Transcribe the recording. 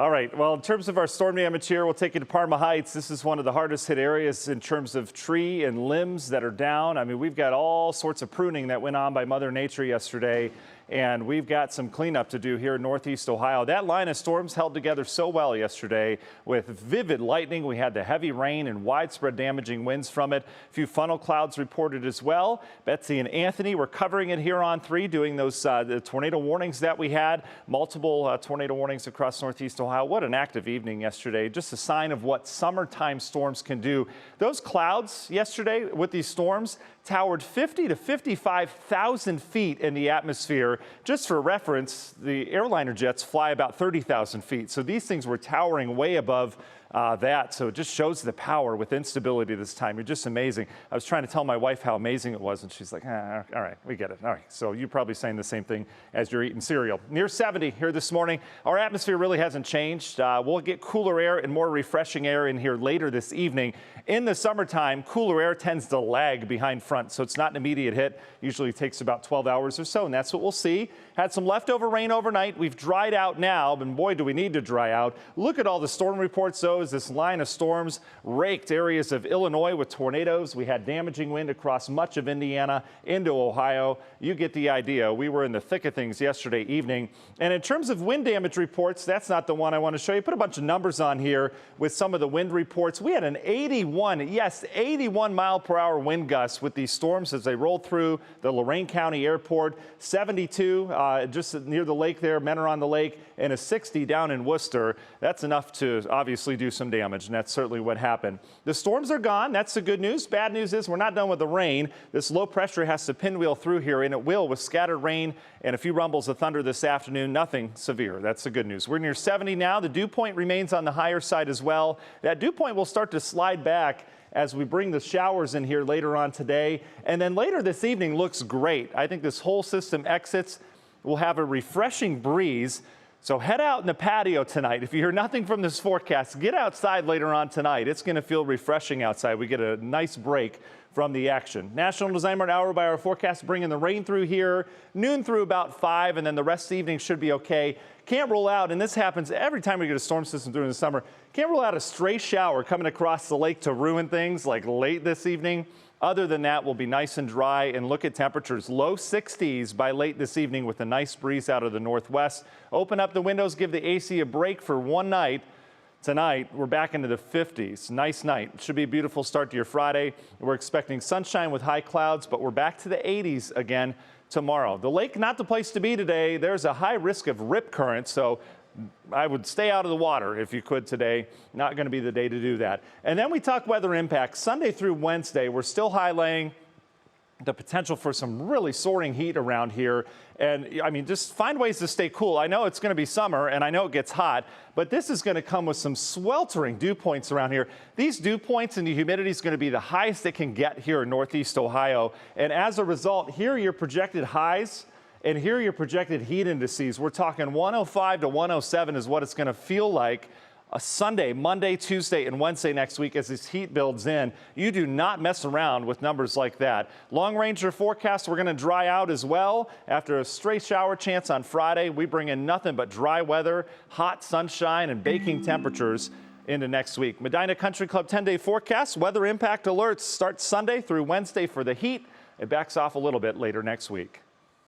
All right, well, in terms of our storm damage here, we'll take you to Parma Heights. This is one of the hardest hit areas in terms of tree and limbs that are down. I mean, we've got all sorts of pruning that went on by Mother Nature yesterday, and we've got some cleanup to do here in Northeast Ohio. That line of storms held together so well yesterday with vivid lightning. We had the heavy rain and widespread damaging winds from it. A few funnel clouds reported as well. Betsy and Anthony were covering it here on 3, doing those the tornado warnings that we had. Multiple tornado warnings across Northeast Ohio. What an active evening yesterday. Just a sign of what summertime storms can do. Those clouds yesterday with these storms towered 50 to 55,000 feet in the atmosphere. Just for reference, the airliner jets fly about 30,000 feet. So these things were towering way above that. So it just shows the power with instability this time. You're just amazing. I was trying to tell my wife how amazing it was, and she's like, all right, we get it. All right. So you're probably saying the same thing as you're eating cereal. Near 70 here this morning. Our atmosphere really hasn't changed. We'll get cooler air and more refreshing air in here later this evening. In the summertime, cooler air tends to lag behind front, so it's not an immediate hit. Usually takes about 12 hours or so, and that's what we'll see. Had some leftover rain overnight. We've dried out now, but boy, do we need to dry out. Look at all the storm reports, though, as this line of storms raked areas of Illinois with tornadoes. We had damaging wind across much of Indiana into Ohio. You get the idea. We were in the thick of things yesterday evening. And in terms of wind damage reports, that's not the one I want to show you. Put a bunch of numbers on here with some of the wind reports. We had an 81 mile per hour wind gust with these storms as they rolled through the Lorain County Airport. 72 just near the lake there, Mentor on the Lake, and a 60 down in Worcester. That's enough to obviously do some damage, and that's certainly what happened. The storms are gone. That's the good news. Bad news is we're not done with the rain. This low pressure has to pinwheel through here, and it will with scattered rain and a few rumbles of thunder this afternoon. Nothing severe. That's the good news. We're near 70 now. The dew point remains on the higher side as well. That dew point will start to slide back as we bring the showers in here later on today. And then later this evening looks great. I think this whole system exits. We'll have a refreshing breeze. So head out in the patio tonight. If you hear nothing from this forecast, get outside later on tonight. It's going to feel refreshing outside. We get a nice break from the action. National Design hour-by-hour forecast bringing the rain through here, noon through about 5, and then the rest of the evening should be okay. Can't rule out, and this happens every time we get a storm system during the summer, can't rule out a stray shower coming across the lake to ruin things like late this evening. Other than that, we'll be nice and dry, and look at temperatures. Low 60s by late this evening with a nice breeze out of the northwest. Open up the windows, give the AC a break for one night. Tonight, we're back into the 50s. Nice night. Should be a beautiful start to your Friday. We're expecting sunshine with high clouds, but we're back to the 80s again tomorrow. The lake, not the place to be today. There's a high risk of rip current, so I would stay out of the water if you could today. Not going to be the day to do that. And then we talk weather impacts. Sunday through Wednesday, we're still highlighting the potential for some really soaring heat around here. And I mean, just find ways to stay cool. I know it's going to be summer and I know it gets hot, but this is going to come with some sweltering dew points around here. These dew points and the humidity is going to be the highest it can get here in Northeast Ohio. And as a result, here are your projected highs. And here are your projected heat indices. We're talking 105 to 107 is what it's going to feel like a Sunday, Monday, Tuesday, and Wednesday next week as this heat builds in. You do not mess around with numbers like that. Long ranger forecast, we're going to dry out as well. After a stray shower chance on Friday, we bring in nothing but dry weather, hot sunshine, and baking temperatures into next week. Medina Country Club 10-day forecast. Weather impact alerts start Sunday through Wednesday for the heat. It backs off a little bit later next week.